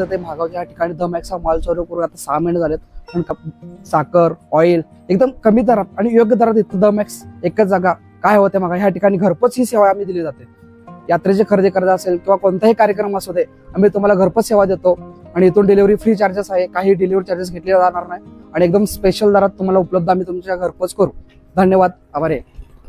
ते महागावच्या ठिकाणी दमॅक्सचा माल चालू करून आता 6 महिने झालेत. पण साखर, ऑइल एकदम कमी दरात आणि योग्य दरात इथं दमॅक्स एकच जागा काय होते मग ह्या ठिकाणी घरपोच ही सेवा आम्ही दिली जाते. यात्रेची खरेदी करायचं असेल किंवा कोणताही कार्यक्रम असू दे, आम्ही तुम्हाला घरपोच सेवा देतो आणि इथून डिलिव्हरी फ्री चार्जेस आहे. काही डिलिव्हरी चार्जेस घेतले जाणार नाही आणि एकदम स्पेशल दरात तुम्हाला उपलब्ध आम्ही तुमच्या घरपोच करू. धन्यवाद, आभारी आहे.